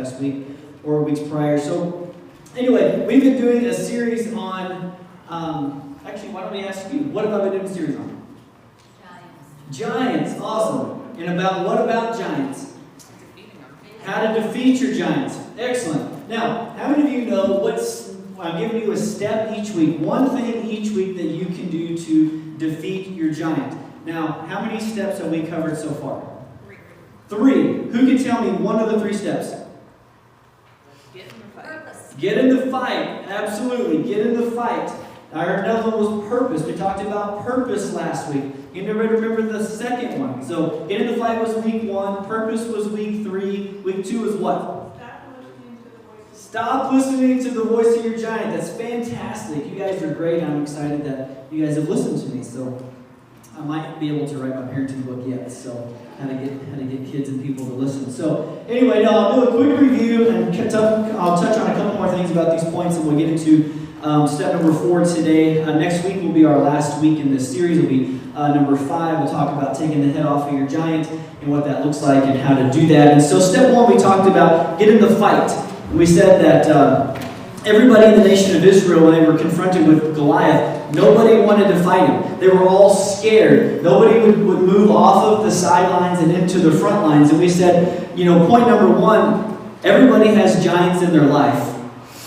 last week or weeks prior. So anyway, we've been doing a series on, actually, why don't we ask you, what have I been doing a series on? Giants, awesome. And what about giants? How to defeat your giants. Excellent. Now, how many of you know I'm giving you a step each week, one thing each week that you can do to defeat your giant. Now, how many steps have we covered so far? 3. Who can tell me one of the 3 steps? Get in the fight. Get in the fight. Absolutely. Get in the fight. Another one was purpose. We talked about purpose last week. You remember the second one. So, get in the fight was week 1. Purpose was week 3. Week 2 was what? Stop listening to the voice of your giant. That's fantastic. You guys are great. I'm excited that you guys have listened to me. So, I might be able to write my parenting book yet. So, how to get kids and people to listen. So, anyway, I'll do a quick review and I'll touch on a couple more things about these points, and we'll get into step number 4 today. Next week will be our last week in this series. It'll be number 5. We'll talk about taking the head off of your giant and what that looks like and how to do that. And so, step 1, we talked about get in the fight. And we said that everybody in the nation of Israel, when they were confronted with Goliath, nobody wanted to fight him. They were all scared. Nobody would move off of the sidelines and into the front lines. And we said, point number 1, everybody has giants in their life.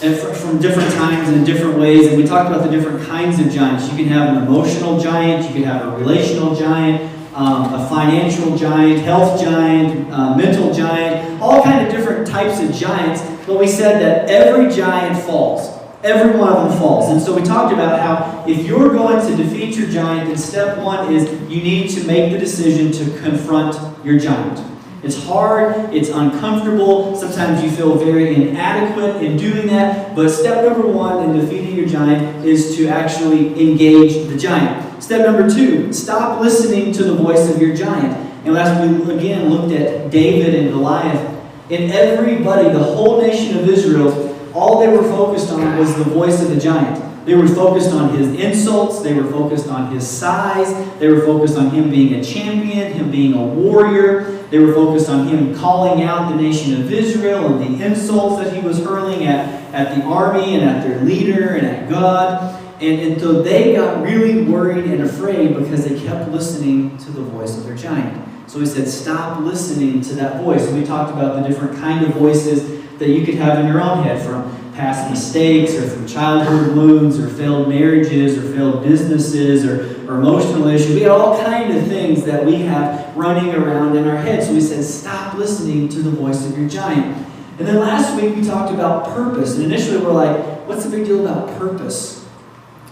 And from different times and in different ways. And we talked about the different kinds of giants. You can have an emotional giant. You can have a relational giant. A financial giant. Health giant. Mental giant. All kind of different types of giants. But we said that every giant falls. Every one of them falls. And so we talked about how if you're going to defeat your giant, then step 1 is you need to make the decision to confront your giant. It's hard, it's uncomfortable, sometimes you feel very inadequate in doing that, but step number 1 in defeating your giant is to actually engage the giant. Step number 2, stop listening to the voice of your giant. And last we again looked at David and Goliath. And everybody, the whole nation of Israel, all they were focused on was the voice of the giant. They were focused on his insults. They were focused on his size. They were focused on him being a champion, him being a warrior. They were focused on him calling out the nation of Israel and the insults that he was hurling at the army and at their leader and at God. And so they got really worried and afraid because they kept listening to the voice of their giant. So he said, stop listening to that voice. And we talked about the different kind of voices that you could have in your own head, from past mistakes or from childhood wounds or failed marriages or failed businesses or emotional issues. We have all kinds of things that we have running around in our heads. So we said, stop listening to the voice of your giant. And then last week we talked about purpose. And initially we're like, what's the big deal about purpose?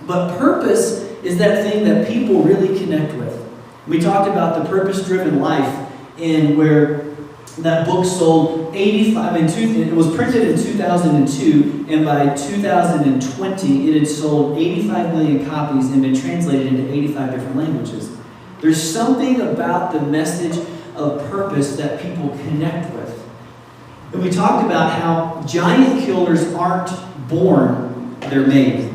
But purpose is that thing that people really connect with. We talked about the purpose-driven life, and where that book sold it was printed in 2002, and by 2020 it had sold 85 million copies and been translated into 85 different languages. There's something about the message of purpose that people connect with. And we talked about how giant killers aren't born, they're made.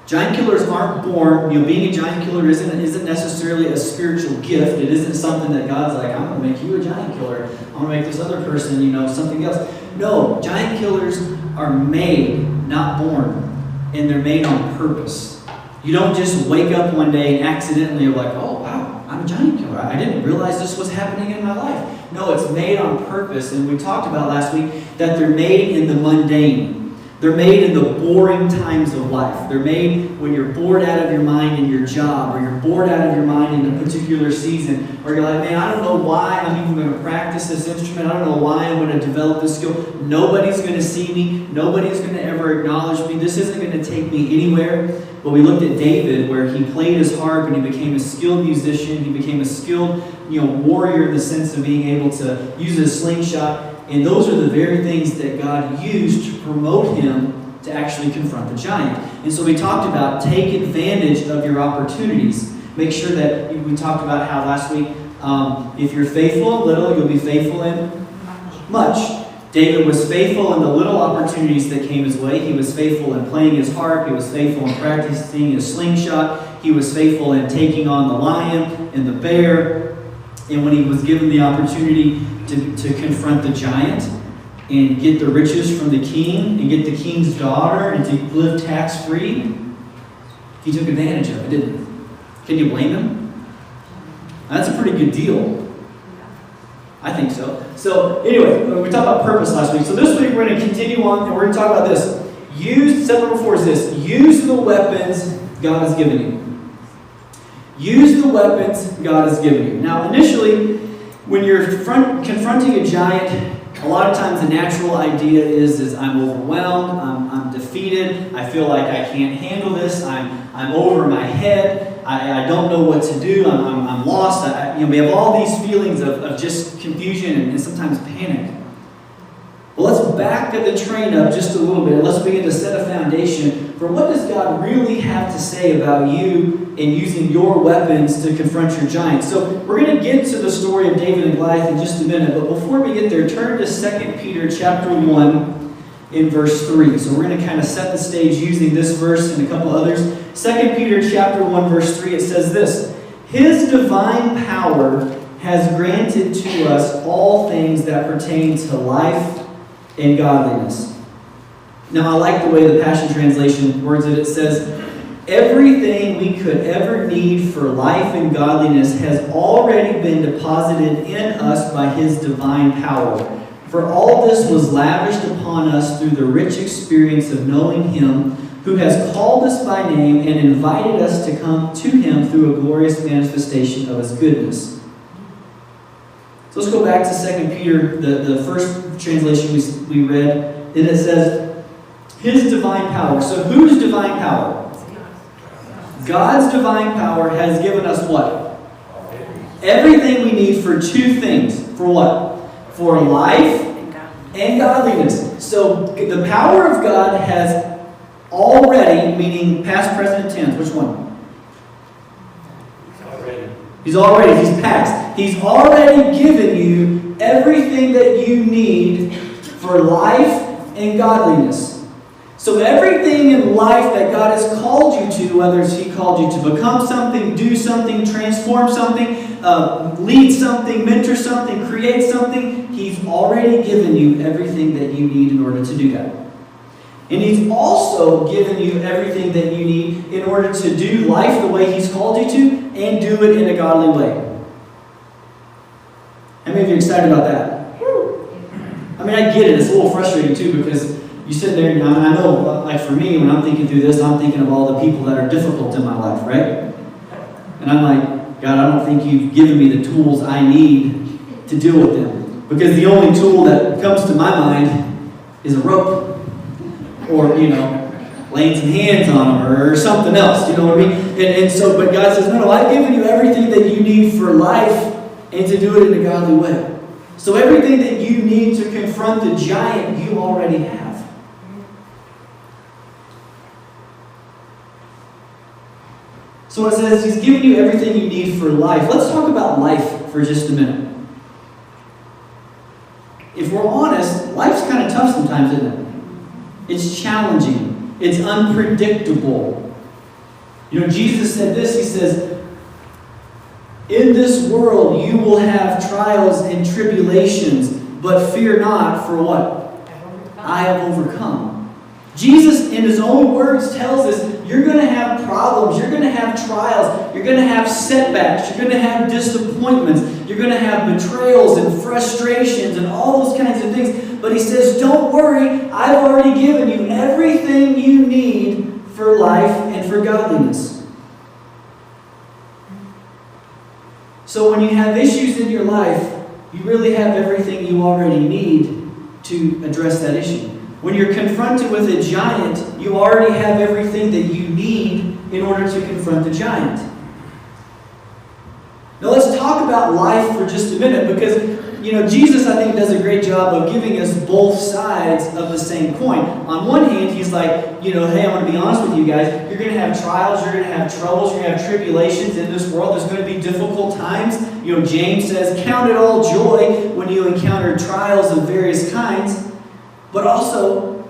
Giant killers aren't born. Being a giant killer isn't necessarily a spiritual gift. It isn't something that God's like, I'm going to make you a giant killer. I'm going to make this other person, something else. No, giant killers are made, not born. And they're made on purpose. You don't just wake up one day and accidentally you're like, oh, wow, I'm a giant killer. I didn't realize this was happening in my life. No, it's made on purpose. And we talked about last week that they're made in the mundane. They're made in the boring times of life. They're made when you're bored out of your mind in your job, or you're bored out of your mind in a particular season, or you're like, man, I don't know why I'm even going to practice this instrument. I don't know why I'm going to develop this skill. Nobody's going to see me. Nobody's going to ever acknowledge me. This isn't going to take me anywhere. But we looked at David, where he played his harp and he became a skilled musician. He became a skilled, warrior in the sense of being able to use his slingshot. And those are the very things that God used to promote him to actually confront the giant. And so we talked about take advantage of your opportunities. Make sure that we talked about how last week, if you're faithful in little, you'll be faithful in much. David was faithful in the little opportunities that came his way. He was faithful in playing his harp. He was faithful in practicing his slingshot. He was faithful in taking on the lion and the bear. And when he was given the opportunity to confront the giant, and get the riches from the king and get the king's daughter and to live tax-free, he took advantage of it, didn't he? Can you blame him? That's a pretty good deal. I think so. So anyway, we talked about purpose last week. So this week we're going to continue on and we're going to talk about this. Step number 4 is this. Use the weapons God has given you. Use the weapons God has given you. Now initially, when you're confronting a giant, a lot of times the natural idea is I'm overwhelmed, I'm defeated, I feel like I can't handle this, I'm over my head, I don't know what to do, I'm lost. We have all these feelings of just confusion and sometimes panic. Well, let's back the train up just a little bit. Let's begin to set a foundation for what does God really have to say about you and using your weapons to confront your giants. So we're going to get to the story of David and Goliath in just a minute. But before we get there, turn to 2 Peter chapter 1 in verse 3. So we're going to kind of set the stage using this verse and a couple others. 2 Peter chapter 1 verse 3, it says this. His divine power has granted to us all things that pertain to life and godliness. Now, I like the way the Passion Translation words it. It says, everything we could ever need for life and godliness has already been deposited in us by His divine power. For all this was lavished upon us through the rich experience of knowing Him who has called us by name and invited us to come to Him through a glorious manifestation of His goodness. So let's go back to 2 Peter, the first translation we read. And it says, His divine power. So whose divine power? God's divine power has given us what? Everything we need for 2 things. For what? For life and godliness. So the power of God has already, meaning past, present, tense. Which one? He's past. He's already given you everything that you need for life and godliness. So everything in life that God has called you to, whether He called you to become something, do something, transform something, lead something, mentor something, create something, He's already given you everything that you need in order to do that. And He's also given you everything that you need in order to do life the way He's called you to and do it in a godly way. How many of you are excited about that? I mean, I get it. It's a little frustrating too because you sit there and I know, like for me, when I'm thinking through this, I'm thinking of all the people that are difficult in my life, right? And I'm like, God, I don't think You've given me the tools I need to deal with them. Because the only tool that comes to my mind is a rope. Or, laying some hands on them or something else, you know what I mean? And so, but God says, no, I've given you everything that you need for life and to do it in a godly way. So everything that you need to confront the giant, you already have. So it says He's given you everything you need for life. Let's talk about life for just a minute. If we're honest, life's kind of tough sometimes, isn't it? It's challenging. It's unpredictable. Jesus said this. He says, in this world you will have trials and tribulations, but fear not, for what? I have overcome. Jesus, in His own words, tells us you're going to have problems, you're going to have trials, you're going to have setbacks, you're going to have disappointments, you're going to have betrayals and frustrations and all those kinds of things. But He says, don't worry, I've already given you everything you need for life and for godliness. So when you have issues in your life, you really have everything you already need to address that issue. When you're confronted with a giant, you already have everything that you need in order to confront the giant. Now let's talk about life for just a minute because, Jesus, I think, does a great job of giving us both sides of the same coin. On one hand, He's like, hey, I'm going to be honest with you guys. You're going to have trials, you're going to have troubles, you're going to have tribulations in this world. There's going to be difficult times. James says, count it all joy when you encounter trials of various kinds. But also,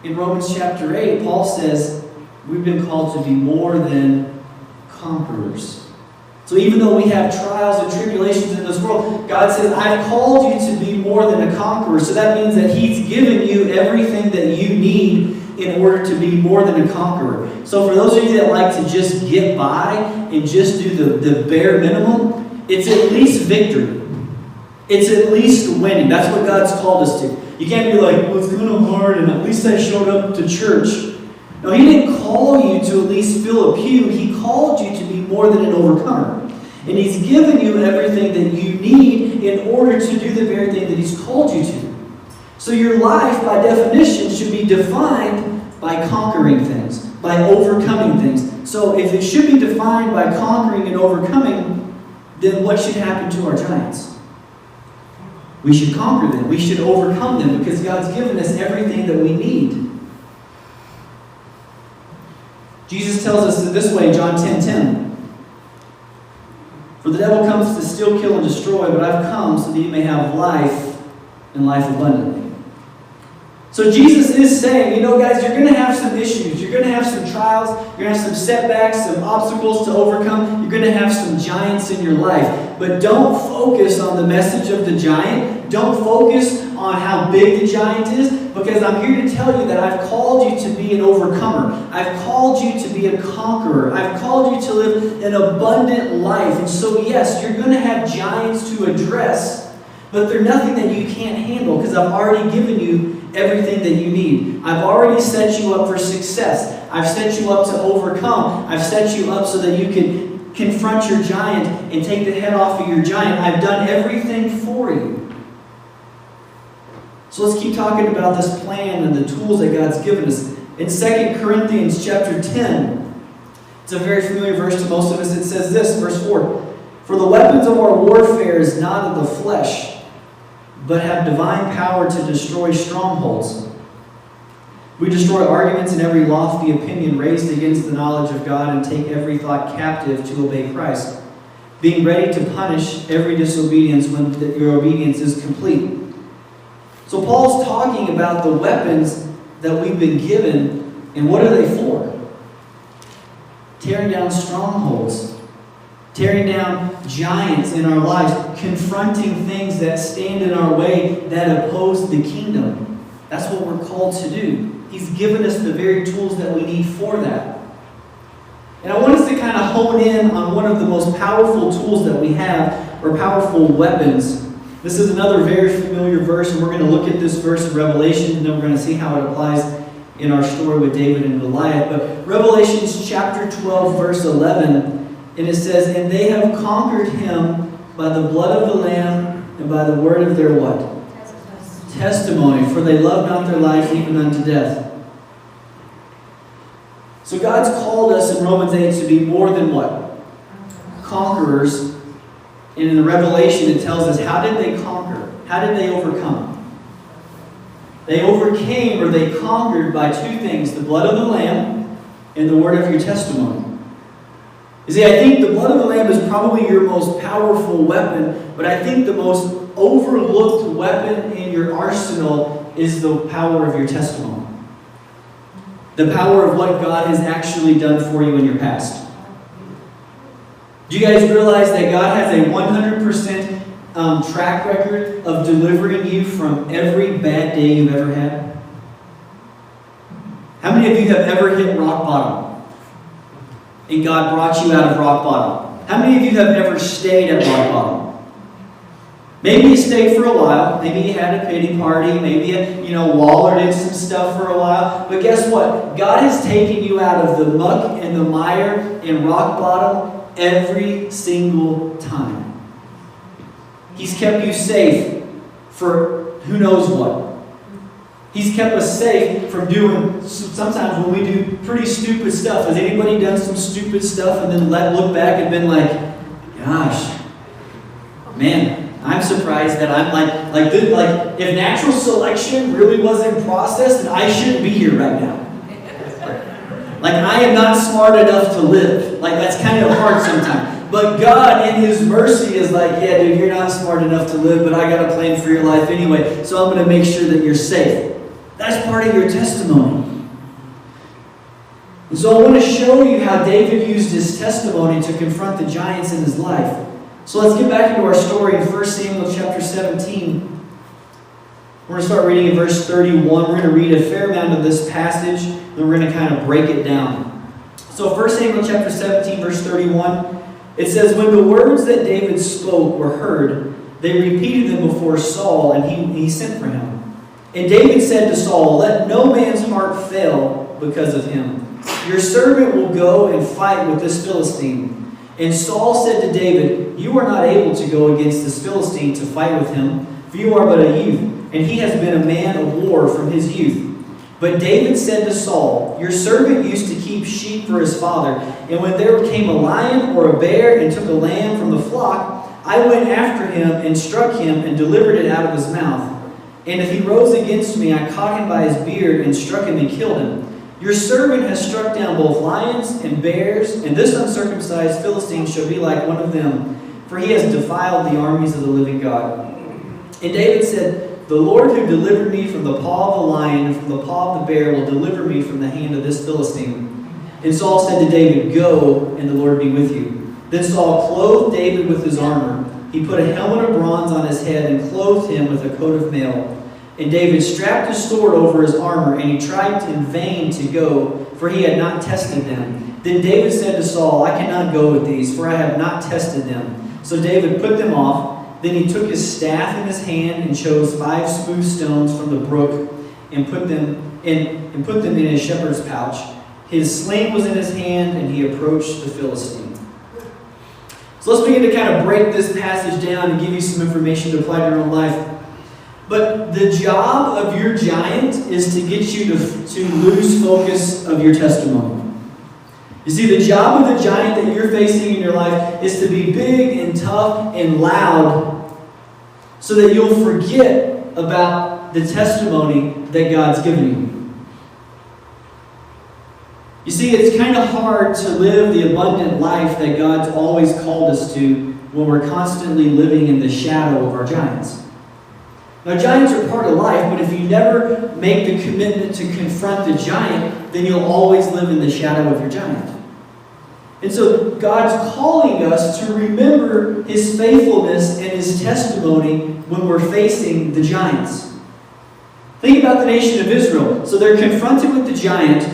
in Romans chapter 8, Paul says, we've been called to be more than conquerors. So even though we have trials and tribulations in this world, God says, I've called you to be more than a conqueror. So that means that He's given you everything that you need in order to be more than a conqueror. So for those of you that like to just get by and just do the bare minimum, it's at least victory. It's at least winning. That's what God's called us to. You can't be like, well, it's kind of hard, and at least I showed up to church. No, He didn't call you to at least fill a pew. He called you to be more than an overcomer. And He's given you everything that you need in order to do the very thing that He's called you to. So your life, by definition, should be defined by conquering things, by overcoming things. So if it should be defined by conquering and overcoming, then what should happen to our giants? We should conquer them. We should overcome them because God's given us everything that we need. Jesus tells us this way in John 10:10. For the devil comes to steal, kill, and destroy, but I've come so that you may have life and life abundantly. So Jesus is saying, guys, you're going to have some issues. You're going to have some trials. You're going to have some setbacks, some obstacles to overcome. You're going to have some giants in your life. But don't focus on the message of the giant. Don't focus on how big the giant is, because I'm here to tell you that I've called you to be an overcomer. I've called you to be a conqueror. I've called you to live an abundant life. And so, yes, you're going to have giants to address, but they're nothing that you can't handle because I've already given you everything that you need. I've already set you up for success. I've set you up to overcome. I've set you up so that you can confront your giant and take the head off of your giant. I've done everything for you. So let's keep talking about this plan and the tools that God's given us. In 2 Corinthians chapter 10, it's a very familiar verse to most of us. It says this, verse 4, for the weapons of our warfare is not of the flesh, but have divine power to destroy strongholds. We destroy arguments and every lofty opinion raised against the knowledge of God and take every thought captive to obey Christ, being ready to punish every disobedience when your obedience is complete. So Paul's talking about the weapons that we've been given, and what are they for? Tearing down strongholds. Tearing down giants in our lives, confronting things that stand in our way that oppose the kingdom. That's what we're called to do. He's given us the very tools that we need for that. And I want us to kind of hone in on one of the most powerful tools that we have, or powerful weapons. This is another very familiar verse, and we're going to look at this verse in Revelation, and then we're going to see how it applies in our story with David and Goliath. But Revelation chapter 12, verse 11, and it says, and they have conquered him by the blood of the Lamb and by the word of their what? Testimony. For they love not their life even unto death. So God's called us in Romans 8 to be more than what? Conquerors. And in the Revelation it tells us, how did they conquer? How did they overcome? They overcame, or they conquered, by two things: the blood of the Lamb and the word of your testimony. You see, I think the blood of the Lamb is probably your most powerful weapon, but I think the most overlooked weapon in your arsenal is the power of your testimony. The power of what God has actually done for you in your past. Do you guys realize that God has a 100% track record of delivering you from every bad day you've ever had? How many of you have ever hit rock bottom? And God brought you out of rock bottom. How many of you have ever stayed at rock bottom? Maybe you stayed for a while. Maybe you had a pity party. Maybe you wallered in some stuff for a while. But guess what? God has taken you out of the muck and the mire and rock bottom every single time. He's kept you safe for who knows what. He's kept us safe from doing, sometimes when we do pretty stupid stuff. Has anybody done some stupid stuff and then look back and been like, gosh, man, I'm surprised that I'm like if natural selection really wasn't processed, then I shouldn't be here right now. Like, I am not smart enough to live. Like, that's kind of hard sometimes. But God, in His mercy, is like, yeah, dude, you're not smart enough to live, but I got a plan for your life anyway, so I'm going to make sure that you're safe. That's part of your testimony. And so I want to show you how David used his testimony to confront the giants in his life. So let's get back into our story in 1 Samuel chapter 17. We're going to start reading in verse 31. We're going to read a fair amount of this passage, and we're going to kind of break it down. So 1 Samuel chapter 17, verse 31, it says, "When the words that David spoke were heard, they repeated them before Saul, and he sent for him. And David said to Saul, 'Let no man's heart fail because of him. Your servant will go and fight with this Philistine.' And Saul said to David, 'You are not able to go against this Philistine to fight with him, for you are but a youth, and he has been a man of war from his youth.' But David said to Saul, 'Your servant used to keep sheep for his father, and when there came a lion or a bear and took a lamb from the flock, I went after him and struck him and delivered it out of his mouth. And if he rose against me, I caught him by his beard and struck him and killed him. Your servant has struck down both lions and bears, and this uncircumcised Philistine shall be like one of them, for he has defiled the armies of the living God.' And David said, 'The Lord who delivered me from the paw of the lion and from the paw of the bear will deliver me from the hand of this Philistine.' And Saul said to David, 'Go, and the Lord be with you.' Then Saul clothed David with his armor. He put a helmet of bronze on his head and clothed him with a coat of mail. And David strapped his sword over his armor, and he tried in vain to go, for he had not tested them. Then David said to Saul, 'I cannot go with these, for I have not tested them.' So David put them off. Then he took his staff in his hand and chose 5 smooth stones from the brook and put them in his shepherd's pouch. His sling was in his hand, and he approached the Philistine." So let's begin to kind of break this passage down and give you some information to apply to your own life. But the job of your giant is to get you to lose focus of your testimony. You see, the job of the giant that you're facing in your life is to be big and tough and loud so that you'll forget about the testimony that God's given you. You see, it's kind of hard to live the abundant life that God's always called us to when we're constantly living in the shadow of our giants. Now, giants are part of life, but if you never make the commitment to confront the giant, then you'll always live in the shadow of your giant. And so God's calling us to remember His faithfulness and His testimony when we're facing the giants. Think about the nation of Israel. So they're confronted with the giant.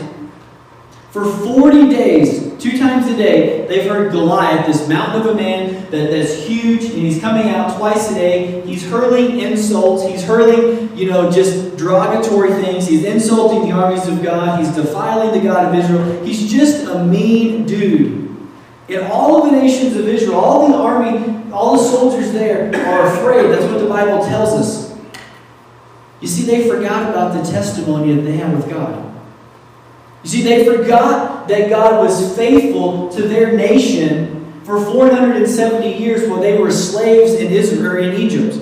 For 40 days, 2 times a day, they've heard Goliath, this mountain of a man that's huge, and he's coming out twice a day. He's hurling insults. He's hurling, just derogatory things. He's insulting the armies of God. He's defiling the God of Israel. He's just a mean dude. And all of the nations of Israel, all the army, all the soldiers there are afraid. That's what the Bible tells us. You see, they forgot about the testimony that they had with God. You see, they forgot that God was faithful to their nation for 470 years while they were slaves in Israel or in Egypt.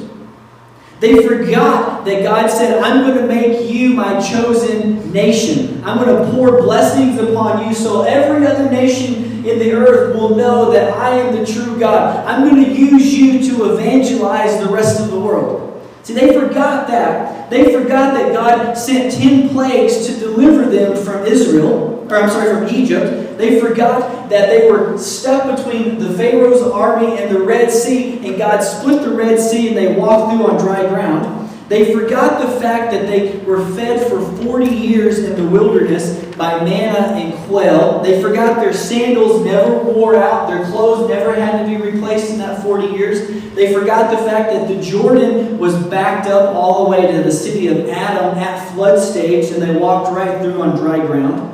They forgot that God said, "I'm going to make you my chosen nation. I'm going to pour blessings upon you so every other nation in the earth will know that I am the true God. I'm going to use you to evangelize the rest of the world." See, they forgot that. They forgot that God sent 10 plagues to deliver them from from Egypt. They forgot that they were stuck between the Pharaoh's army and the Red Sea, and God split the Red Sea and they walked through on dry ground. They forgot the fact that they were fed for 40 years in the wilderness by manna and quail. They forgot their sandals never wore out. Their clothes never had to be replaced in that 40 years. They forgot the fact that the Jordan was backed up all the way to the city of Adam at flood stage, and they walked right through on dry ground.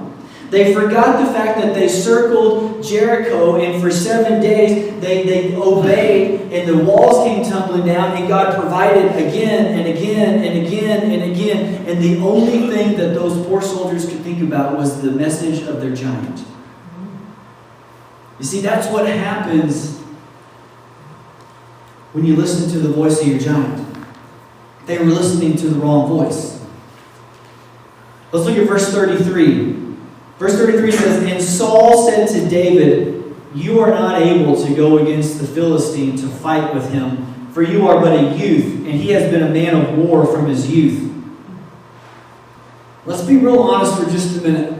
They forgot the fact that they circled Jericho, and for 7 days they obeyed, and the walls came tumbling down, and God provided again and again and again and again. And the only thing that those poor soldiers could think about was the message of their giant. You see, that's what happens when you listen to the voice of your giant. They were listening to the wrong voice. Let's look at verse 33. Verse 33 says, "And Saul said to David, 'You are not able to go against the Philistine to fight with him, for you are but a youth, and he has been a man of war from his youth.'" Let's be real honest for just a minute.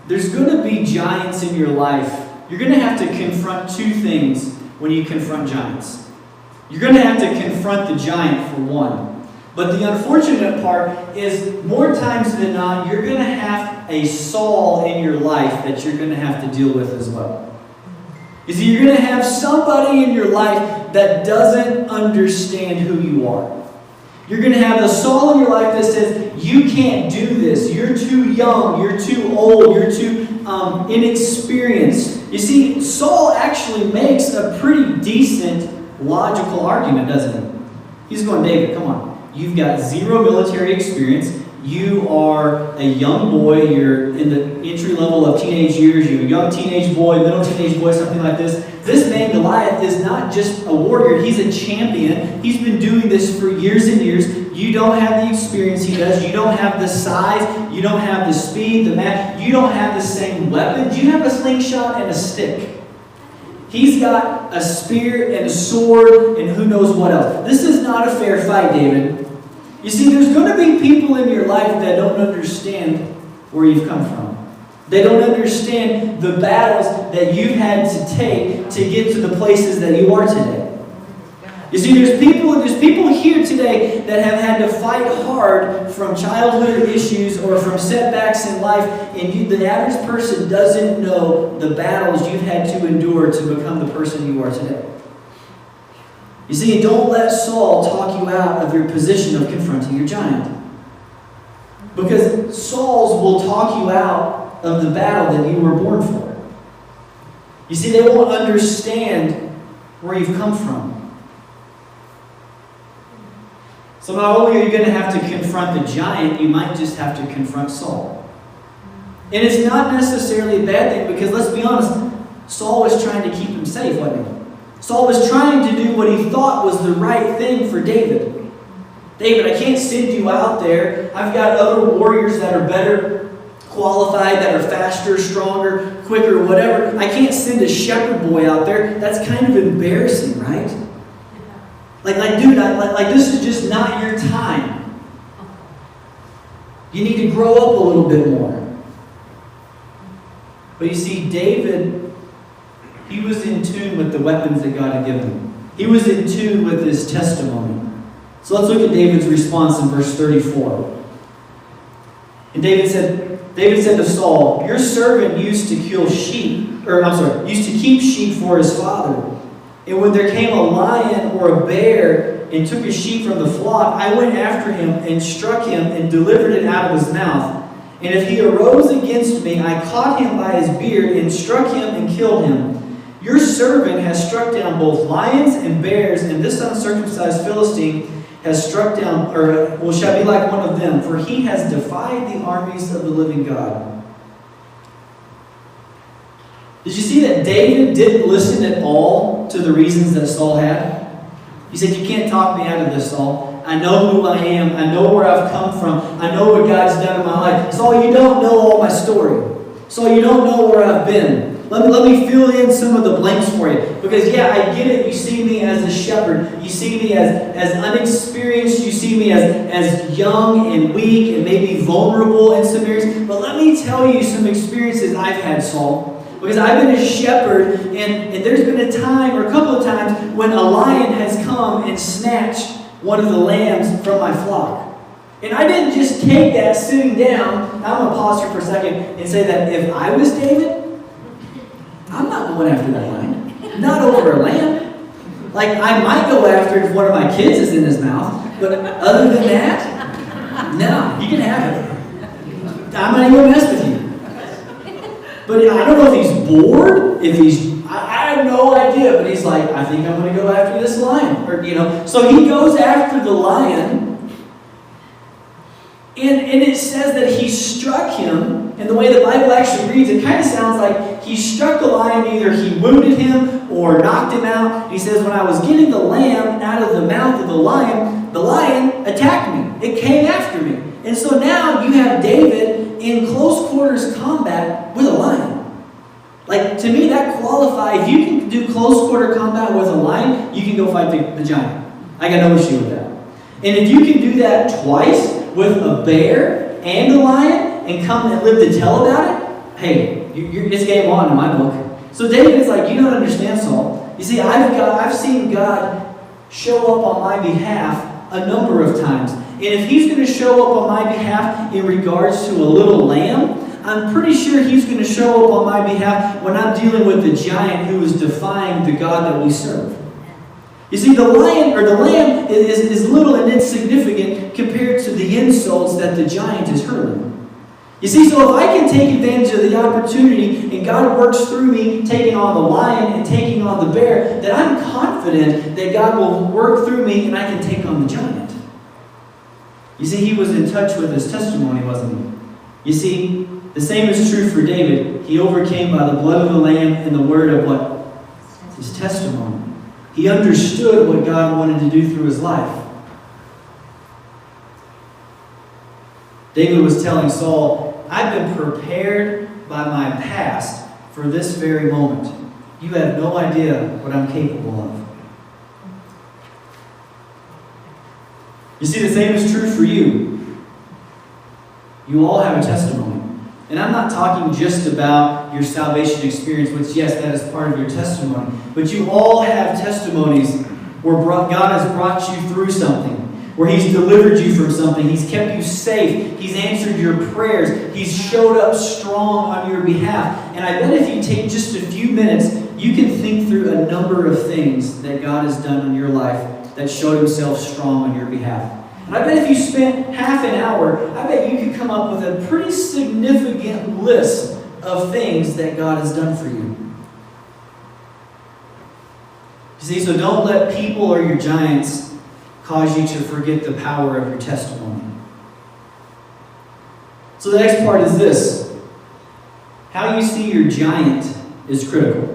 there's going to be giants in your life. You're going to have to confront two things when you confront giants. You're going to have to confront the giant for one. But the unfortunate part is more times than not, you're going to have a Saul in your life that you're going to have to deal with as well. You see, you're going to have somebody in your life that doesn't understand who you are. You're going to have a Saul in your life that says, you can't do this. You're too young. You're too old. You're too inexperienced. You see, Saul actually makes a pretty decent logical argument, doesn't he? He's going, David, come on. You've got zero military experience. You are a young boy. You're in the entry level of teenage years. You're a young teenage boy, middle teenage boy, something like this. This man, Goliath, is not just a warrior. He's a champion. He's been doing this for years and years. You don't have the experience he does. You don't have the size. You don't have the speed, the math. You don't have the same weapons. You have a slingshot and a stick. He's got a spear and a sword and who knows what else. This is not a fair fight, David. You see, there's going to be people in your life that don't understand where you've come from. They don't understand the battles that you've had to take to get to the places that you are today. You see, there's people here today that have had to fight hard from childhood issues or from setbacks in life, and the average person doesn't know the battles you've had to endure to become the person you are today. You see, don't let Saul talk you out of your position of confronting your giant. Because Sauls will talk you out of the battle that you were born for. You see, they won't understand where you've come from. So not only are you going to have to confront the giant, you might just have to confront Saul. And it's not necessarily a bad thing because, let's be honest, Saul was trying to keep him safe, wasn't he? Saul was trying to do what he thought was the right thing for David. David, I can't send you out there. I've got other warriors that are better qualified, that are faster, stronger, quicker, whatever. I can't send a shepherd boy out there. That's kind of embarrassing, right? Like, dude, this is just not your time. You need to grow up a little bit more. But you see, David, he was in tune with the weapons that God had given him. He was in tune with his testimony. So let's look at David's response in verse 34. And David said to Saul, your servant used to keep sheep for his father. And when there came a lion or a bear and took a sheep from the flock, I went after him and struck him and delivered it out of his mouth. And if he arose against me, I caught him by his beard and struck him and killed him. Your servant has struck down both lions and bears, and this uncircumcised Philistine has struck down, shall be like one of them, for he has defied the armies of the living God. Did you see that David didn't listen at all to the reasons that Saul had? He said, you can't talk me out of this, Saul. I know who I am. I know where I've come from. I know what God's done in my life. Saul, you don't know all my story. Saul, you don't know where I've been. Let me fill in some of the blanks for you. Because, yeah, I get it. You see me as a shepherd. You see me as unexperienced. You see me as young and weak and maybe vulnerable in some areas. But let me tell you some experiences I've had, Saul. Because I've been a shepherd, and there's been a time, or a couple of times, when a lion has come and snatched one of the lambs from my flock. And I didn't just take that sitting down. I'm going to pause here for a second and say that if I was David, I'm not going after that lion. Not over a lamb. Like, I might go after it if one of my kids is in his mouth. But other than that, no, you can have it. I'm not even mess with you. But I don't know if he's bored, I have no idea, but he's like, I think I'm going to go after this lion. So he goes after the lion, and it says that he struck him, and the way the Bible actually reads, it kind of sounds like he struck the lion, either he wounded him or knocked him out. He says, when I was getting the lamb out of the mouth of the lion attacked me. It came after me. And so now you have David in close quarters combat with a lion. Like, to me, that qualifies. If you can do close quarter combat with a lion, you can go fight the giant. I got no issue with that. And if you can do that twice with a bear and a lion and come and live to tell about it, hey, it's game on in my book. So David's like, you don't understand, Saul. You see, I've seen God show up on my behalf a number of times. And if he's going to show up on my behalf in regards to a little lamb, I'm pretty sure he's going to show up on my behalf when I'm dealing with the giant who is defying the God that we serve. You see, the lamb is little and insignificant compared to the insults that the giant is hurling. You see, so if I can take advantage of the opportunity and God works through me taking on the lion and taking on the bear, then I'm confident that God will work through me and I can take on the giant. You see, he was in touch with his testimony, wasn't he? You see, the same is true for David. He overcame by the blood of the lamb and the word of what? His testimony. He understood what God wanted to do through his life. David was telling Saul, I've been prepared by my past for this very moment. You have no idea what I'm capable of. You see, the same is true for you. You all have a testimony. And I'm not talking just about your salvation experience, which, yes, that is part of your testimony. But you all have testimonies where God has brought you through something, where he's delivered you from something, he's kept you safe, he's answered your prayers, he's showed up strong on your behalf. And I bet if you take just a few minutes, you can think through a number of things that God has done in your life that showed himself strong on your behalf. And I bet if you spent half an hour, I bet you could come up with a pretty significant list of things that God has done for you. You see, so don't let people or your giants cause you to forget the power of your testimony. So the next part is this. How you see your giant is critical.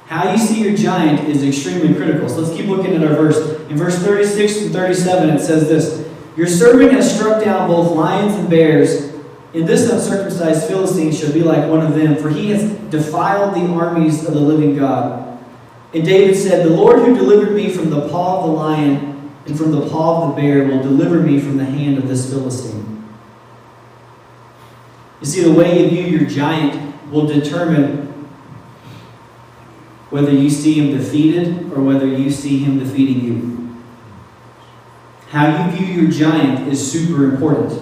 How you see your giant is extremely critical. So let's keep looking at our verse. In verse 36 and 37, it says this. Your servant has struck down both lions and bears, and this uncircumcised Philistine shall be like one of them, for he has defiled the armies of the living God. And David said, the Lord who delivered me from the paw of the lion and from the paw of the bear will deliver me from the hand of this Philistine. You see, the way you view your giant will determine whether you see him defeated or whether you see him defeating you. How you view your giant is super important.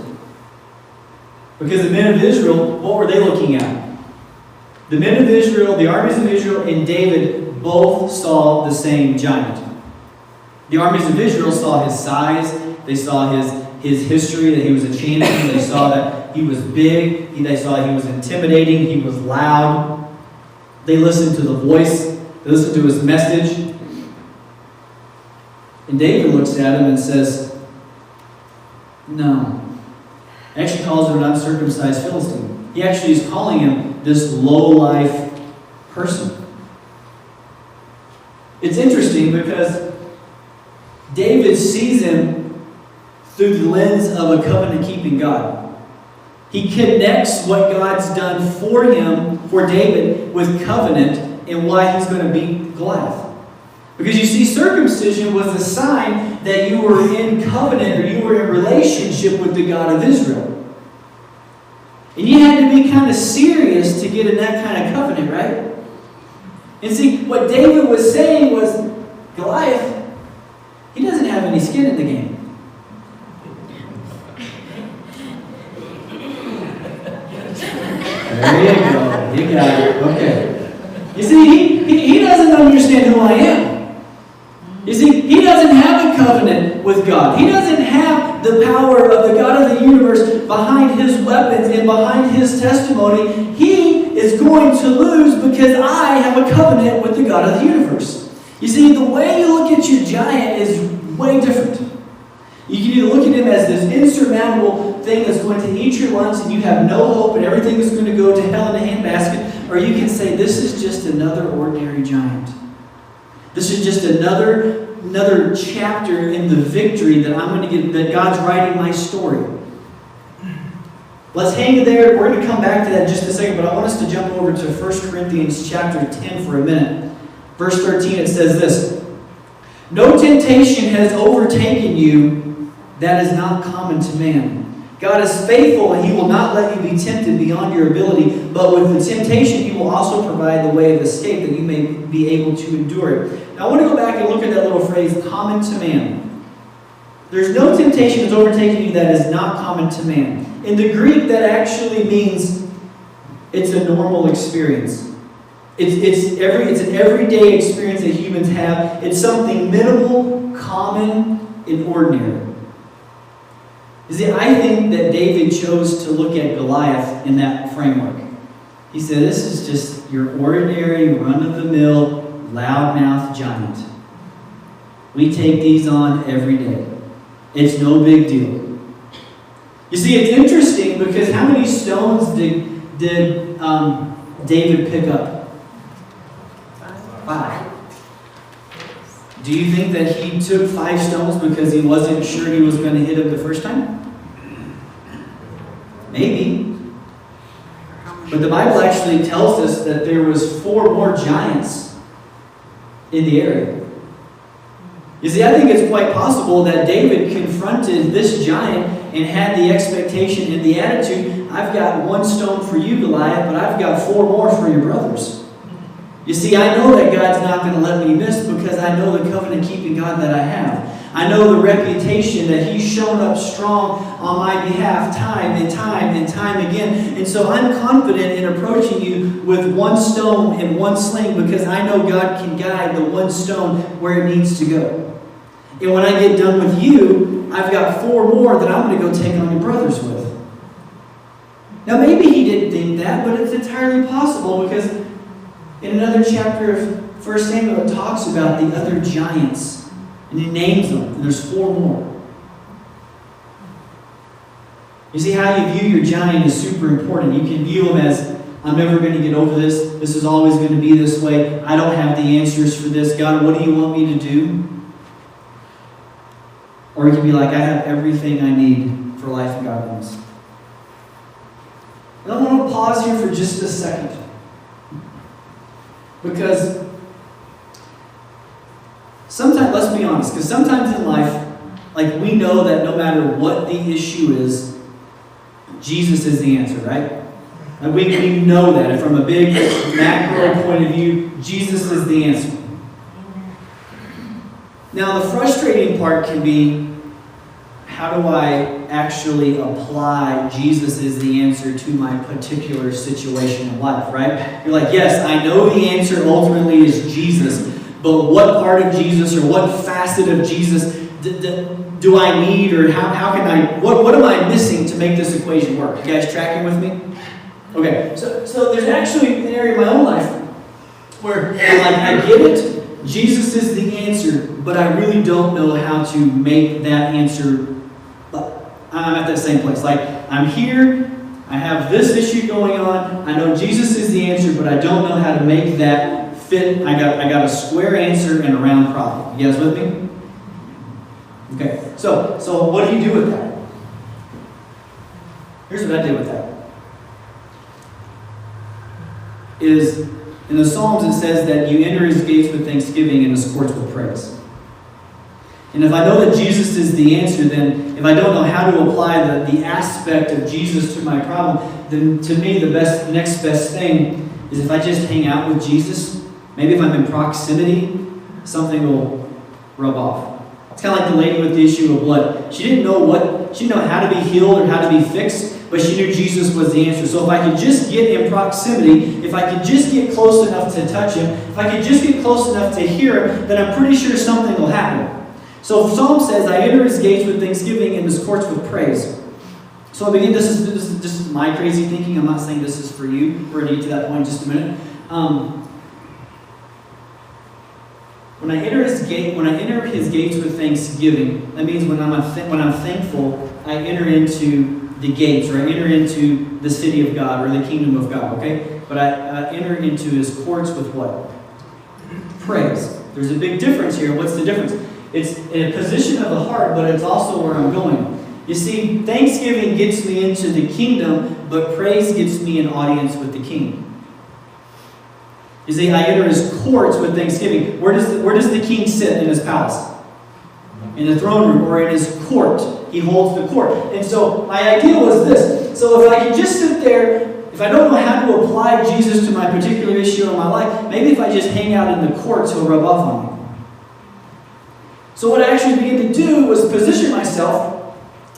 Because the men of Israel, what were they looking at? The men of Israel, the armies of Israel, and David both saw the same giant. The armies of Israel saw his size. They saw his history, that he was a champion. They saw that he was big. They saw that he was intimidating. He was loud. They listened to the voice. They listened to his message. And David looks at him and says, no. He actually calls him an uncircumcised Philistine. He actually is calling him this low-life person. It's interesting because David sees him through the lens of a covenant-keeping God. He connects what God's done for him, for David, with covenant and why he's going to beat Goliath. Because you see, circumcision was a sign that you were in covenant or you were in relationship with the God of Israel. And you had to be kind of serious to get in that kind of covenant, right? And see, what David was saying was, Goliath, he doesn't have any skin in the game. There you go. You got it. Okay. You see, he doesn't understand who I am. You see, he doesn't have a covenant with God. He doesn't have the power of the God of the universe behind his weapons and behind his testimony. He is going to lose because I have a covenant with the God of the universe. You see, the way you look at your giant is way different. You can either look at him as this insurmountable thing that's going to eat your lunch and you have no hope and everything is going to go to hell in a handbasket, or you can say, this is just another ordinary giant. This is just another chapter in the victory that I'm going to get, that God's writing my story. Let's hang there. We're going to come back to that in just a second, but I want us to jump over to 1 Corinthians chapter 10 for a minute. Verse 13, it says this, no temptation has overtaken you that is not common to man. God is faithful, and He will not let you be tempted beyond your ability, but with the temptation He will also provide the way of escape that you may be able to endure it. Now I want to go back and look at that little phrase, common to man. There's no temptation that's overtaking you that is not common to man. In the Greek, that actually means it's a normal experience. It's an everyday experience that humans have. It's something minimal, common, and ordinary. You see, I think that David chose to look at Goliath in that framework. He said, this is just your ordinary, run-of-the-mill, loudmouth giant. We take these on every day. It's no big deal. You see, it's interesting because how many stones did David pick up? 5. Do you think that he took 5 stones because he wasn't sure he was going to hit him the first time? Maybe. But the Bible actually tells us that there was 4 more giants in the area. You see, I think it's quite possible that David confronted this giant and had the expectation and the attitude, I've got 1 stone for you, Goliath, but I've got 4 more for your brothers. You see, I know that God's not going to let me miss because I know the covenant-keeping God that I have. I know the reputation that He's shown up strong on my behalf time and time and time again. And so I'm confident in approaching you with 1 stone and 1 sling because I know God can guide the 1 stone where it needs to go. And when I get done with you, I've got 4 more that I'm going to go take on your brothers with. Now maybe he didn't think that, but it's entirely possible because in another chapter of 1 Samuel, it talks about the other giants. And he names them. And there's 4 more. You see, how you view your giant is super important. You can view them as, I'm never going to get over this. This is always going to be this way. I don't have the answers for this. God, what do you want me to do? Or you can be like, I have everything I need for life and godliness. And I want to pause here for just a second. Because sometimes, let's be honest, because sometimes in life, like we know that no matter what the issue is, Jesus is the answer, right? And we know that. From a big macro point of view, Jesus is the answer. Now, the frustrating part can be, how do I actually apply Jesus is the answer to my particular situation in life, right? You're like, yes, I know the answer ultimately is Jesus, but what part of Jesus or what facet of Jesus do I need, or how can I, what am I missing to make this equation work? You guys tracking with me? Okay, so there's actually an area in my own life where I'm like, I get it, Jesus is the answer, but I really don't know how to make that answer. I'm at that same place. Like, I'm here, I have this issue going on, I know Jesus is the answer, but I don't know how to make that fit. I got a square answer and a round problem. You guys with me? Okay, so what do you do with that? Here's what I did with that. Is in the Psalms it says that you enter His gates with thanksgiving and His courts with praise. And if I know that Jesus is the answer, then if I don't know how to apply the aspect of Jesus to my problem, then to me the next best thing is if I just hang out with Jesus. Maybe if I'm in proximity, something will rub off. It's kind of like the lady with the issue of blood. She didn't know how to be healed or how to be fixed, but she knew Jesus was the answer. So if I could just get in proximity, if I could just get close enough to touch Him, if I could just get close enough to hear Him, then I'm pretty sure something will happen. So Psalm says, I enter His gates with thanksgiving and His courts with praise. So I begin, this is just my crazy thinking. I'm not saying this is for you. We're going to get to that point in just a minute. When I enter His gates with thanksgiving, that means when I'm thankful, I enter into the gates, or I enter into the city of God, or the kingdom of God, okay? But I enter into His courts with what? Praise. There's a big difference here. What's the difference? It's a position of the heart, but it's also where I'm going. You see, thanksgiving gets me into the kingdom, but praise gets me an audience with the king. You see, I enter His courts with thanksgiving. Where does the king sit in his palace? In the throne room or in his court? He holds the court. And so my idea was this. So if I can just sit there, if I don't know how to apply Jesus to my particular issue in my life, maybe if I just hang out in the courts, he'll rub off on me. So what I actually began to do was position myself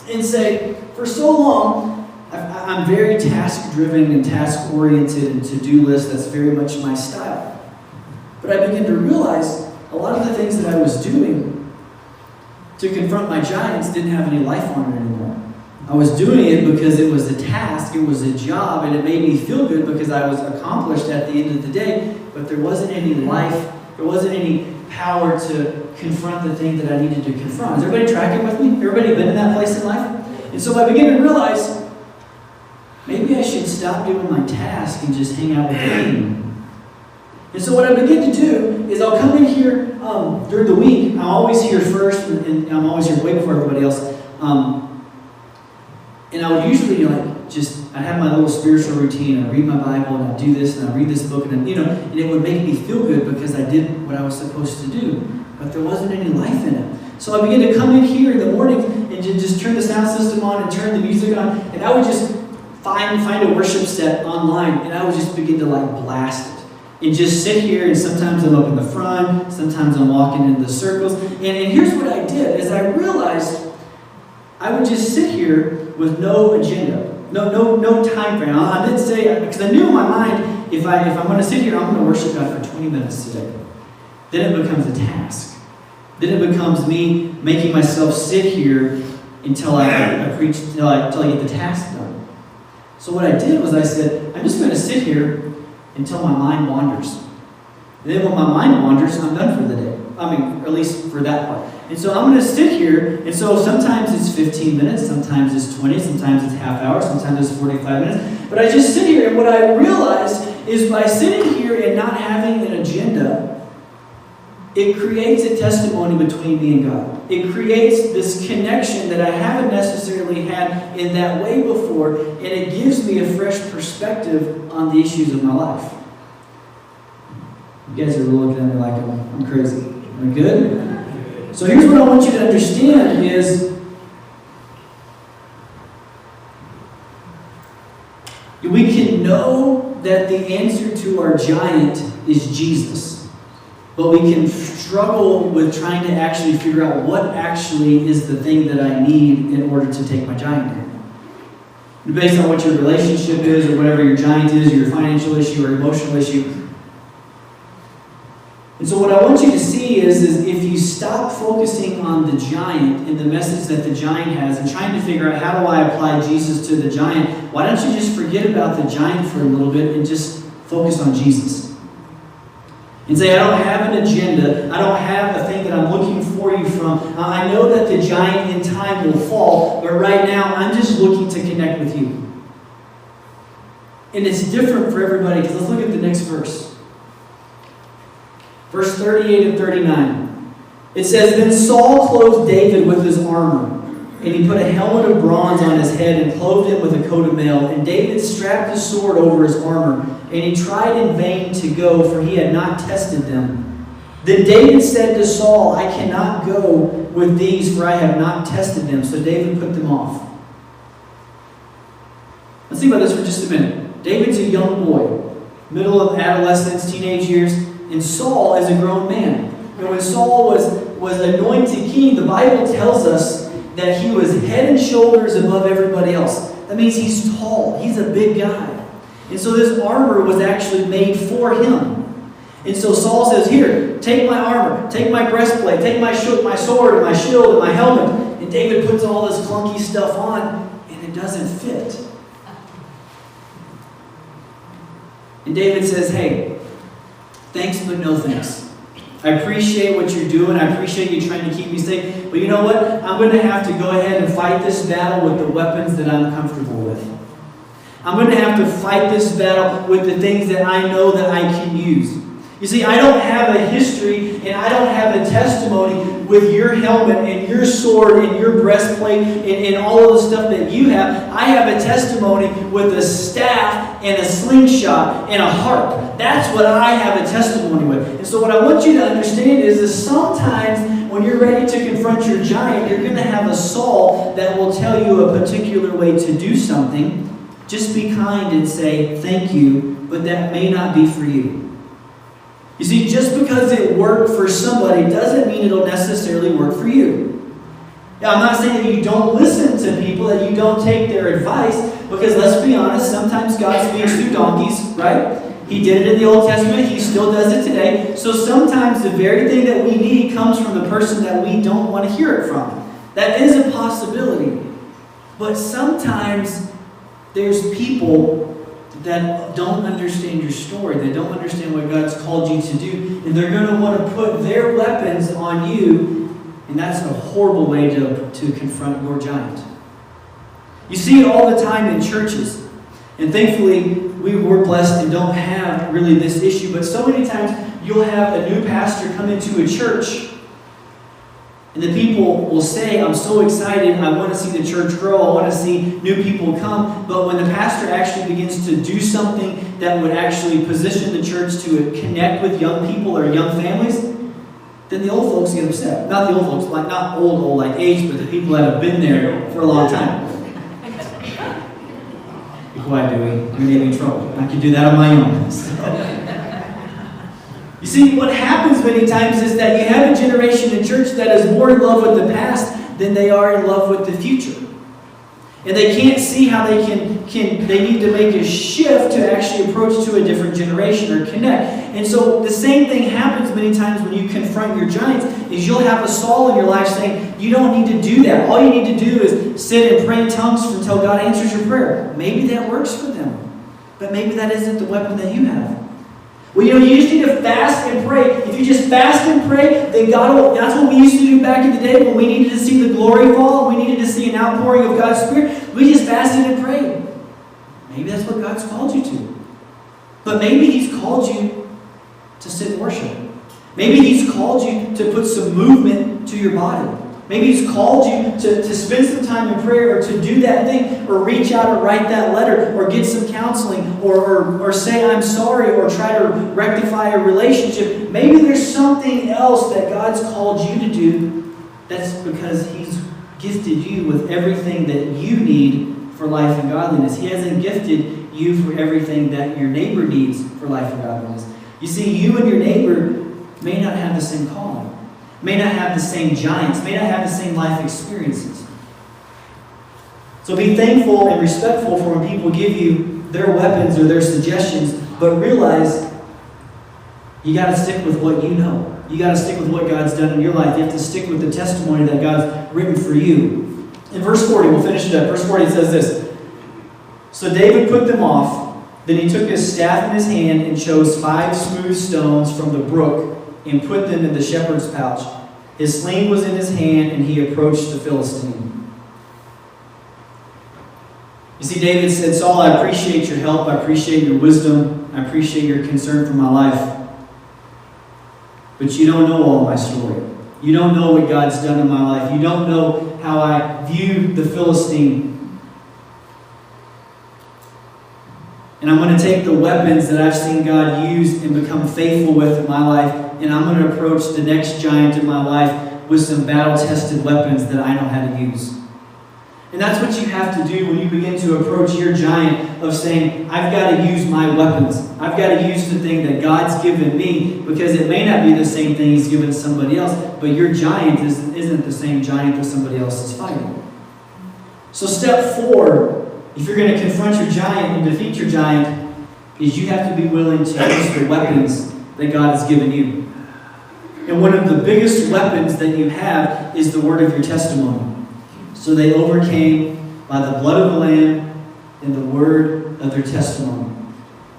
and say, for so long, I'm very task-driven and task-oriented and to-do list. That's very much my style. But I began to realize a lot of the things that I was doing to confront my giants didn't have any life on it anymore. I was doing it because it was a task, it was a job, and it made me feel good because I was accomplished at the end of the day, but there wasn't any life, there wasn't any power to confront the thing that I needed to confront. Is everybody tracking with me? Everybody been in that place in life? And so I began to realize, maybe I should stop doing my task and just hang out with the team. And so what I begin to do is I'll come in here during the week. I'm always here first, and I'm always here way before everybody else. And I would usually I'd have my little spiritual routine. I'd read my Bible, and I'd do this, and I'd read this book, and and it would make me feel good because I did what I was supposed to do. But there wasn't any life in it. So I began to come in here in the morning and just turn the sound system on and turn the music on, and I would just find a worship set online, and I would just begin to blast it. And just sit here, and sometimes I'm up in the front, sometimes I'm walking in the circles. And here's what I did, is I realized I would just sit here with no agenda, no time frame. I didn't say, because I knew in my mind, if I'm going to sit here, I'm going to worship God for 20 minutes today. Then it becomes a task. Then it becomes me making myself sit here until I preach, until I get the task done. So what I did was I said, I'm just going to sit here until my mind wanders. And then when my mind wanders, I'm done for the day. Or at least for that part. And so I'm going to sit here, and so sometimes it's 15 minutes, sometimes it's 20, sometimes it's half hour, sometimes it's 45 minutes. But I just sit here, and what I realized is by sitting here and not having an agenda, it creates a testimony between me and God. It creates this connection that I haven't necessarily had in that way before, and it gives me a fresh perspective on the issues of my life. You guys are looking at me like I'm crazy. Am I good? So here's what I want you to understand is we can know that the answer to our giant is Jesus. But we can struggle with trying to actually figure out what actually is the thing that I need in order to take my giant down. Based on what your relationship is, or whatever your giant is, or your financial issue, or emotional issue. And so what I want you to see is if you stop focusing on the giant and the message that the giant has and trying to figure out how do I apply Jesus to the giant, why don't you just forget about the giant for a little bit and just focus on Jesus? And say, I don't have an agenda. I don't have a thing that I'm looking for you from. I know that the giant in time will fall, but right now I'm just looking to connect with you. And it's different for everybody, because let's look at the next verse. Verse 38 and 39. It says, Then Saul clothed David with his armor, and he put a helmet of bronze on his head and clothed him with a coat of mail. And David strapped his sword over his armor, and he tried in vain to go, for he had not tested them. Then David said to Saul, I cannot go with these, for I have not tested them. So David put them off. Let's think about this for just a minute. David's a young boy, middle of adolescence, teenage years, and Saul is a grown man. And when Saul was anointed king, the Bible tells us that he was head and shoulders above everybody else. That means he's tall. He's a big guy. And so this armor was actually made for him. And so Saul says, here, take my armor, take my breastplate, take my sword and my shield and my helmet. And David puts all this clunky stuff on, and it doesn't fit. And David says, hey, thanks but no thanks. I appreciate what you're doing. I appreciate you trying to keep me safe. But you know what? I'm going to have to go ahead and fight this battle with the weapons that I'm comfortable with. I'm going to have to fight this battle with the things that I know that I can use. You see, I don't have a history and I don't have a testimony with your helmet and your sword and your breastplate and all of the stuff that you have. I have a testimony with a staff and a slingshot and a harp. That's what I have a testimony with. And so what I want you to understand is that sometimes when you're ready to confront your giant, you're going to have a Saul that will tell you a particular way to do something. Just be kind and say, thank you, but that may not be for you. You see, just because it worked for somebody doesn't mean it'll necessarily work for you. Now, I'm not saying that you don't listen to people, that you don't take their advice, because let's be honest, sometimes God speaks through donkeys, right? He did it in the Old Testament, He still does it today. So sometimes the very thing that we need comes from the person that we don't want to hear it from. That is a possibility. But sometimes there's people that don't understand your story. They don't understand what God's called you to do. And they're going to want to put their weapons on you. And that's a horrible way to confront your giant. You see it all the time in churches. And thankfully, we were blessed and don't have really this issue. But so many times, you'll have a new pastor come into a church. And the people will say, I'm so excited, I want to see the church grow, I want to see new people come. But when the pastor actually begins to do something that would actually position the church to connect with young people or young families, then the old folks get upset. Not the old folks, like not old like age, but the people that have been there for a long time. Be quiet, Dewey. You're going to get me in trouble. I can do that on my own. You see, what happens many times is that you have a generation in church that is more in love with the past than they are in love with the future. And they can't see how they they need to make a shift to actually approach to a different generation or connect. And so the same thing happens many times when you confront your giants, is you'll have a Saul in your life saying, you don't need to do that. All you need to do is sit and pray in tongues until God answers your prayer. Maybe that works for them. But maybe that isn't the weapon that you have. Well, you just need to fast and pray. If you just fast and pray, then God will. That's what we used to do back in the day when we needed to see the glory fall. We needed to see an outpouring of God's Spirit. We just fasted and prayed. Maybe that's what God's called you to. But maybe He's called you to sit and worship. Maybe He's called you to put some movement to your body. Maybe He's called you to spend some time in prayer or to do that thing or reach out or write that letter or get some counseling or say I'm sorry or try to rectify a relationship. Maybe there's something else that God's called you to do. That's because He's gifted you with everything that you need for life and godliness. He hasn't gifted you for everything that your neighbor needs for life and godliness. You see, you and your neighbor may not have the same calling. May not have the same giants, may not have the same life experiences. So be thankful and respectful for when people give you their weapons or their suggestions, but realize you got to stick with what you know. You got to stick with what God's done in your life. You have to stick with the testimony that God's written for you. In verse 40, we'll finish it up. Verse 40 says this. So David put them off. Then he took his staff in his hand and chose 5 smooth stones from the brook and put them in the shepherd's pouch. His sling was in his hand, and he approached the Philistine. You see, David said, Saul, I appreciate your help. I appreciate your wisdom. I appreciate your concern for my life. But you don't know all my story. You don't know what God's done in my life. You don't know how I view the Philistine. And I'm going to take the weapons that I've seen God use and become faithful with in my life, and I'm going to approach the next giant in my life with some battle-tested weapons that I know how to use. And that's what you have to do when you begin to approach your giant of saying, I've got to use my weapons. I've got to use the thing that God's given me, because it may not be the same thing He's given somebody else, but your giant isn't the same giant that somebody else is fighting. So step 4, if you're going to confront your giant and defeat your giant, is you have to be willing to use the weapons that God has given you. And one of the biggest weapons that you have is the word of your testimony. So they overcame by the blood of the Lamb and the word of their testimony.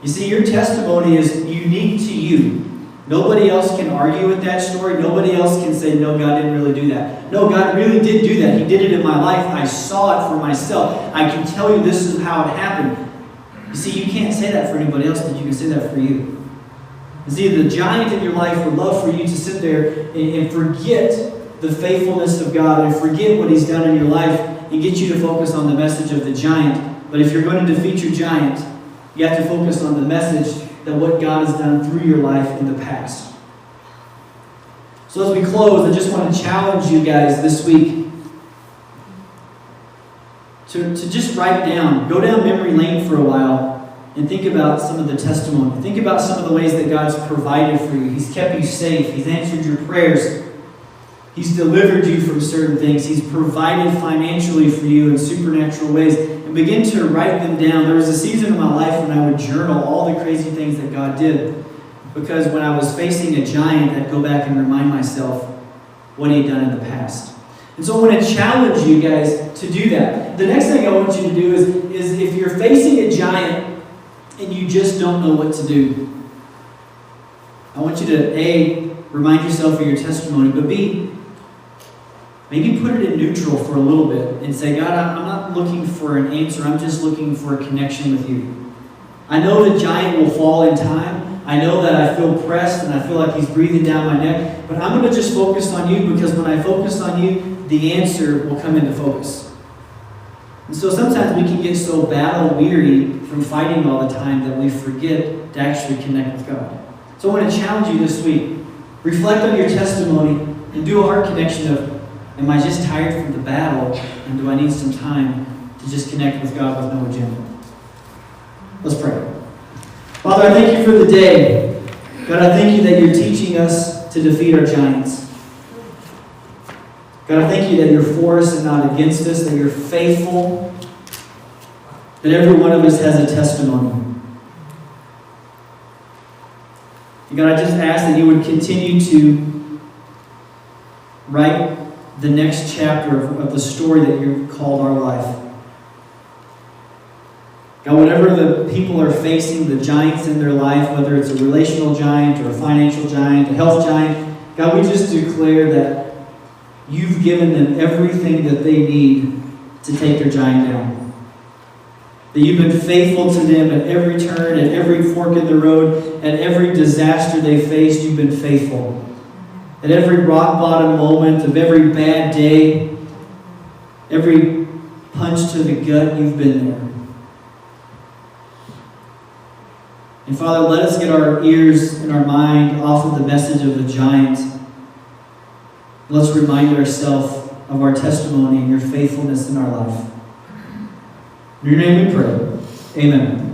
You see, your testimony is unique to you. Nobody else can argue with that story. Nobody else can say, no, God didn't really do that. No, God really did do that. He did it in my life. I saw it for myself. I can tell you this is how it happened. You see, you can't say that for anybody else, but you can say that for you. You see, the giant in your life would love for you to sit there and forget the faithfulness of God and forget what He's done in your life and get you to focus on the message of the giant. But if you're going to defeat your giant, you have to focus on the message that what God has done through your life in the past. So as we close, I just want to challenge you guys this week to just write down, go down memory lane for a while and think about some of the testimony. Think about some of the ways that God's provided for you. He's kept you safe. He's answered your prayers. He's delivered you from certain things. He's provided financially for you in supernatural ways. And begin to write them down. There was a season in my life when I would journal all the crazy things that God did. Because when I was facing a giant, I'd go back and remind myself what He had done in the past. And so I want to challenge you guys to do that. The next thing I want you to do is if you're facing a giant and you just don't know what to do, I want you to, A, remind yourself of your testimony, but B, maybe put it in neutral for a little bit and say, God, I'm not looking for an answer. I'm just looking for a connection with you. I know the giant will fall in time. I know that I feel pressed and I feel like he's breathing down my neck. But I'm going to just focus on you, because when I focus on you, the answer will come into focus. And so sometimes we can get so battle-weary from fighting all the time that we forget to actually connect with God. So I want to challenge you this week. Reflect on your testimony and do a heart connection of, am I just tired from the battle, and do I need some time to just connect with God with no agenda? Let's pray. Father, I thank you for the day. God, I thank you that you're teaching us to defeat our giants. God, I thank you that you're for us and not against us, that you're faithful, that every one of us has a testimony. And God, I just ask that you would continue to write the next chapter of the story that you've called our life. God, whatever the people are facing, the giants in their life, whether it's a relational giant or a financial giant, a health giant, God, we just declare that you've given them everything that they need to take their giant down. That you've been faithful to them at every turn, at every fork in the road, at every disaster they faced, you've been faithful. At every rock bottom moment of every bad day, every punch to the gut, you've been there. And Father, let us get our ears and our mind off of the message of the giant. Let's remind ourselves of our testimony and your faithfulness in our life. In your name we pray. Amen.